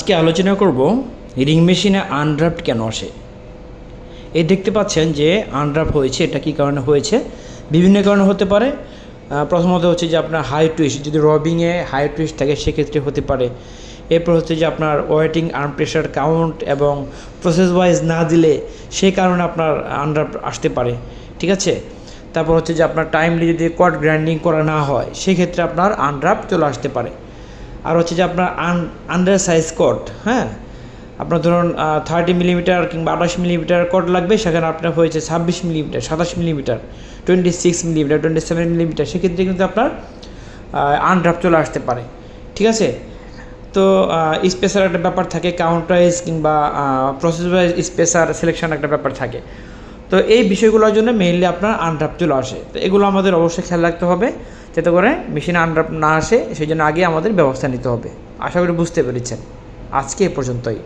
আজকে আলোচনা করব রিং মেশিনে আনড্রাফট কেন আসে। এই দেখতে পাচ্ছেন যে আনড্রাফট হয়েছে, এটা কী কারণে হয়েছে? বিভিন্ন কারণে হতে পারে। প্রথমত হচ্ছে যে আপনার হাই টুইস্ট, যদি রবিংয়ে হাই টুইস্ট থাকে সেক্ষেত্রে হতে পারে। এরপর হচ্ছে যে আপনার ওয়েটিং আর্ম প্রেশার কাউন্ট এবং প্রসেস ওয়াইজ না দিলে সেই কারণে আপনার আনড্রাফট আসতে পারে, ঠিক আছে। তারপর হচ্ছে যে আপনার টাইমলি যদি কট গ্রাইন্ডিং করা না হয় সেক্ষেত্রে আপনার আনড্রাফট চলে আসতে পারে। আর হচ্ছে যে আপনার আন্ডার সাইজ কট, হ্যাঁ, আপনার ধরুন 30 মিলিমিটার কিংবা 28 মিলিমিটার কট লাগবে, সেখানে আপনার হয়েছে 26 মিলিমিটার, 27 মিলিমিটার, 26 মিলিমিটার, 27 মিলিমিটার, সেক্ষেত্রে কিন্তু আপনার আনড্রাফট চলে আসতে পারে, ঠিক আছে। তো স্পেসার একটা ব্যাপার থাকে, কাউন্ট ওয়াইজ কিংবা প্রসেস ওয়াইজ স্পেসার সিলেকশন একটা ব্যাপার থাকে। তো এই বিষয়গুলোর জন্য মেইনলি আপনার আনড্রাফট চলে আসে। তো এগুলো আমাদের অবশ্যই খেয়াল রাখতে হবে যাতে করে মেশিনে আনড্রাফট না আসে, সেই জন্য আগে আমাদের ব্যবস্থা নিতে হবে। আশা করি বুঝতে পেরেছেন। আজকে এ পর্যন্তই।